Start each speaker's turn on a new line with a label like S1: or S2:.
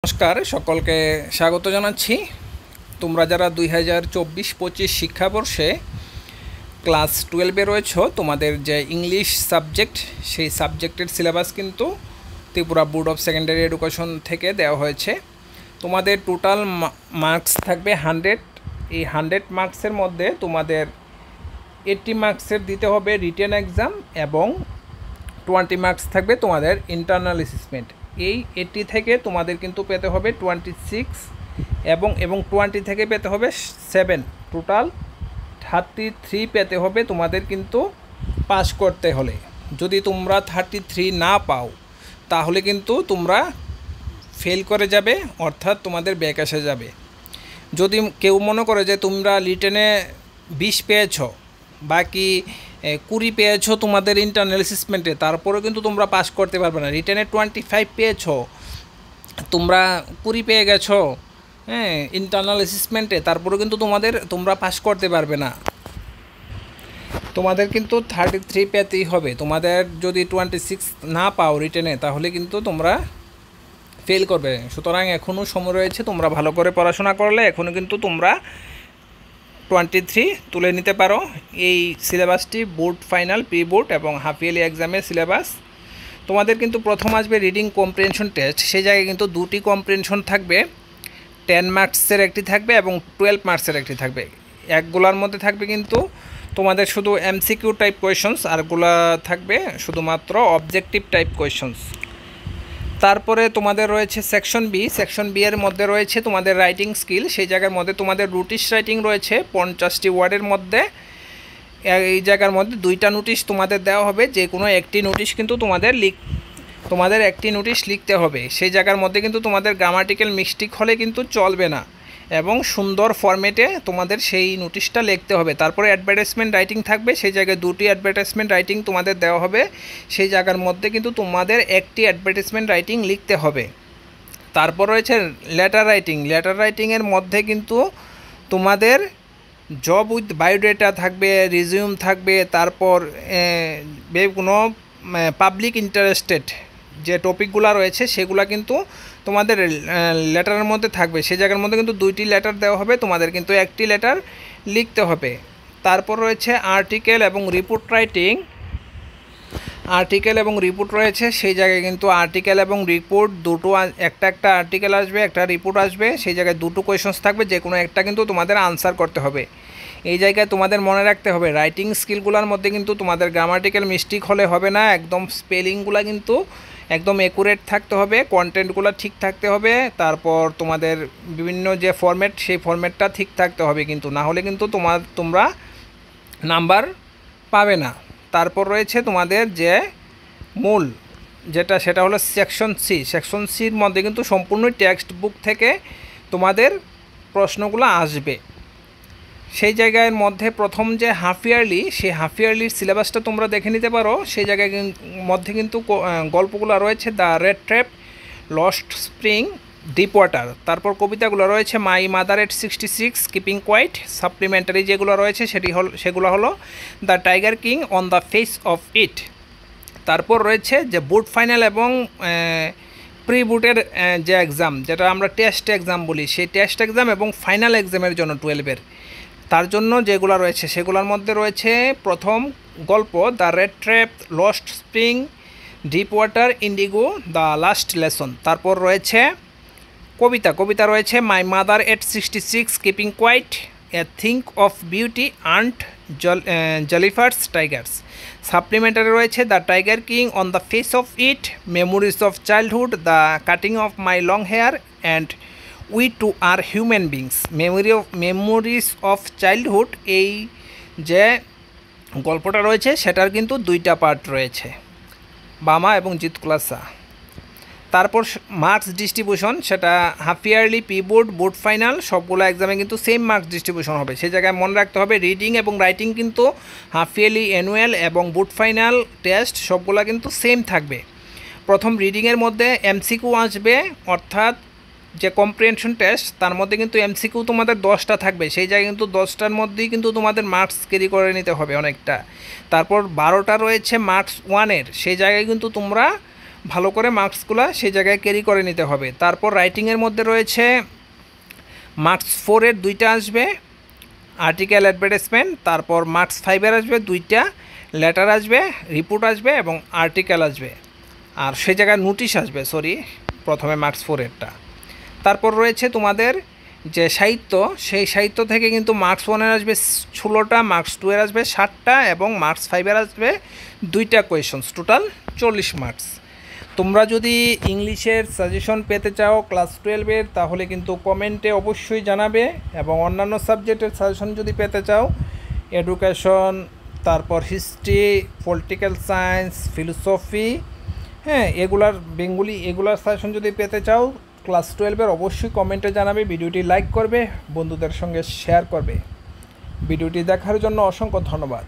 S1: নমস্কার, সকলকে স্বাগত জানাচ্ছি। তোমরা যারা 2024-25 শিক্ষাবর্ষে ক্লাস 12-এ রয়েছ, তোমাদের যে ইংলিশ সাবজেক্ট, সেই সাবজেক্টের সিলেবাস কিন্তু Tripura board of secondary education থেকে দেওয়া হয়েছে। তোমাদের টোটাল মার্কস থাকবে 100। এই 100 মার্কসের মধ্যে তোমাদের 80 মার্কসের দিতে হবে রিটেন এক্সাম এবং 20 মার্কস থাকবে তোমাদের ইন্টারনাল অ্যাসেসমেন্ট। এই 80 থেকে তোমাদের কিন্তু পেতে হবে 26 এবং 20 থেকে পেতে হবে 7, টোটাল 33 পেতে হবে তোমাদের কিন্তু পাস করতে হলে। যদি তোমরা 33 না পাও তাহলে কিন্তু তোমরা ফেল করে যাবে, অর্থাৎ তোমাদের ব্যাক এসে যাবে। যদি কেউ মনে করে যে তোমরা রিটেনে 20 পেয়েছ, বাকি 20 পেয়েছো তোমাদের ইন্টারনাল অ্যাসেসমেন্টে, তারপরেও কিন্তু তোমরা পাস করতে পারবে না। রিটেনে 25 পেয়েছো, তোমরা 20 পেয়ে গেছো ইন্টারনাল অ্যাসেসমেন্টে, তারপরেও কিন্তু তোমরা পাস করতে পারবে না। তোমাদের কিন্তু 33 পেতেই হবে। তোমাদের যদি 26 না পাও রিটেনে, তাহলে কিন্তু তোমরা ফেল করবে। সুতরাং এখনও সময় রয়েছে, তোমরা ভালো করে পড়াশোনা করলে এখনও কিন্তু তোমরা 23 তুলে নিতে পারো। এই সিলেবাসটি বোর্ড ফাইনাল, প্রি বোর্ড এবং হাফ ইয়ারলি এক্সামের সিলেবাস। তোমাদের কিন্তু প্রথম আসবে রিডিং কম্প্রিহেনশন টেস্ট। সেই জায়গায় কিন্তু দুটি কম্প্রিহেনশন থাকবে, 10 মার্কসের একটি থাকবে এবং 12 মার্কসের একটি থাকবে। একগুলার মধ্যে থাকবে কিন্তু তোমাদের শুধু এমসিকিউ টাইপ কোয়েশনস, আরগুলা থাকবে শুধুমাত্র অবজেক্টিভ টাইপ কোয়েশনস। তারপরে তোমাদের রয়েছে সেকশন বি। সেকশন বি এর মধ্যে রয়েছে তোমাদের রাইটিং স্কিল। সেই জায়গার মধ্যে তোমাদের নোটিশ রাইটিং রয়েছে 50টি ওয়ার্ডের মধ্যে। এই জায়গার মধ্যে 2টা নোটিশ তোমাদের দেওয়া হবে। যে কোনো একটি নোটিশ কিন্তু তোমাদের একটি নোটিশ লিখতে হবে। সেই জায়গার মধ্যে কিন্তু তোমাদের গ্রামাটিক্যাল মিস্টেক হলে কিন্তু চলবে না এবং সুন্দর ফরম্যাটে তোমাদের সেই নোটিশটা লিখতে হবে। তারপরে অ্যাডভার্টাইজমেন্ট রাইটিং থাকবে। সেই জায়গায় 2টি অ্যাডভার্টাইজমেন্ট রাইটিং তোমাদের দেওয়া হবে। সেই জায়গার মধ্যে কিন্তু তোমাদের একটি অ্যাডভার্টাইজমেন্ট রাইটিং লিখতে হবে। তারপর রয়েছে লেটার রাইটিং। লেটার রাইটিংয়ের মধ্যে কিন্তু তোমাদের জব উইথ বায়োডেটা থাকবে, রিজিউম থাকবে, তারপর কোনো পাবলিক ইন্টারেস্টেড যে টপিকগুলো রয়েছে সেগুলো কিন্তু তোমাদের লেটারের মধ্যে থাকবে। সেই জায়গার মধ্যে কিন্তু 2টি লেটার দেওয়া হবে, তোমাদের কিন্তু একটি লেটার লিখতে হবে। তারপর রয়েছে আর্টিকেল এবং রিপোর্ট রাইটিং। আর্টিকেল এবং রিপোর্ট রয়েছে। সেই জায়গায় কিন্তু আর্টিকেল এবং রিপোর্ট দুটো, একটা আর্টিকেল আসবে, একটা রিপোর্ট আসবে। সেই জায়গায় 2টো কোয়েশনস থাকবে, যে কোনো একটা কিন্তু তোমাদের আনসার করতে হবে। এই জায়গায় তোমাদের মনে রাখতে হবে রাইটিং স্কিলগুলোর মধ্যে কিন্তু তোমাদের গ্রামাটিক্যাল মিস্টেক হলে হবে না, একদম স্পেলিংগুলো কিন্তু একদম অ্যাকুরেট থাকতে হবে, কন্টেন্টগুলো ঠিক থাকতে হবে, তারপর তোমাদের বিভিন্ন যে ফরম্যাট সেই ফরম্যাটটা ঠিক থাকতে হবে, কিন্তু না হলে কিন্তু তোমরা নাম্বার পাবে না। তারপর রয়েছে তোমাদের যে মূল সেটা হলো সেকশন সি। সেকশন সির মধ্যে কিন্তু সম্পূর্ণ টেক্সট বুক থেকে তোমাদের প্রশ্নগুলো আসবে। সেই জায়গার মধ্যে প্রথম যে হাফ ইয়ারলি, সেই হাফ ইয়ারলির সিলেবাসটা তোমরা দেখে নিতে পারো। সেই জায়গায় মধ্যে কিন্তু গল্পগুলো রয়েছে the red trap, lost spring, deep water. তারপর কবিতাগুলো রয়েছে my mother at 66, keeping quiet. Supplementary যেগুলো রয়েছে সেগুলো হলো the tiger king, on the face of it. তারপর রয়েছে যে বোর্ড ফাইনাল এবং প্রি বোর্ডের যে এক্সাম, যেটা আমরা টেস্ট এক্সাম বলি, সেই টেস্ট এক্সাম এবং ফাইনাল এক্সামের জন্য 12-এর, তার জন্য যেগুলো রয়েছে সেগুলোর মধ্যে রয়েছে প্রথম গল্প the red trap, lost spring, deep water, indigo, the last lesson. তারপর রয়েছে কবিতা রয়েছে my mother at 66, keeping quiet, a thing of beauty, aunt Jennifer's, tigers. Supplementary রয়েছে the tiger king, on the face of it, memories of childhood, the cutting of my long hair, and we too are human beings. Memories of childhood, এই যে গল্পটা রয়েছে সেটার কিন্তু 2টা part রয়েছে, বামা এবং জিতকুলাসা। তারপর মার্কস ডিস্ট্রিবিউশন, সেটা half yearly, pre board, board final সবগুলো এক্সামে কিন্তু সেম মার্কস ডিস্ট্রিবিউশন হবে। সেই জায়গায় মনে রাখতে হবে রিডিং এবং রাইটিং কিন্তু হাফ ইয়ারলি, অ্যানুয়াল এবং বোর্ড ফাইনাল টেস্ট সবগুলো কিন্তু সেম থাকবে। প্রথম রিডিংয়ের মধ্যে এমসিকিউ আসবে, অর্থাৎ যে কম্প্রিহেনশন টেস্ট তার মধ্যে কিন্তু এমসিকিউ তোমাদের 10টা থাকবে। সেই জায়গায় কিন্তু 10টার মধ্যেই কিন্তু তোমাদের মার্কস ক্যারি করে নিতে হবে অনেকটা। তারপর 12টা রয়েছে মার্কস 1-এর, সেই জায়গায় কিন্তু তোমরা ভালো করে মার্কসগুলো সেই জায়গায় ক্যারি করে নিতে হবে। তারপর রাইটিংয়ের মধ্যে রয়েছে মার্কস 4-এর 2টা আসবে আর্টিকেল অ্যাডভার্টাইজমেন্ট, তারপর মার্কস 5-এর আসবে 2টা লেটার আসবে, রিপোর্ট আসবে এবং আর্টিকেল আসবে, আর সেই জায়গায় নোটিশ আসবে, প্রথমে মার্কস 4-এরটা। তারপর রয়েছে তোমাদের যে সাহিত্য, সেই সাহিত্য থেকে কিন্তু মার্কস 1-এর আসবে 16টা, মার্কস 2-এর আসবে 60টা এবং মার্কস 5-এর আসবে 2টা কোয়েশনস, টোটাল 40 মার্কস। তোমরা যদি ইংলিশের সাজেশন পেতে চাও ক্লাস 12-এর, তাহলে কিন্তু কমেন্টে অবশ্যই জানাবে, এবং অন্যান্য সাবজেক্টের সাজেশন যদি পেতে চাও, এডুকেশন, তারপর হিস্ট্রি, পলিটিক্যাল সায়েন্স, ফিলোসফি, হ্যাঁ এগুলার বেঙ্গলি, এগুলার সাজেশন যদি পেতে চাও ক্লাস 12-এর, অবশ্যই কমেন্টে জানাবে, ভিডিওটি লাইক করবে, বন্ধুদের সঙ্গে শেয়ার করবে। ভিডিওটি দেখার জন্য অসংখ্য ধন্যবাদ।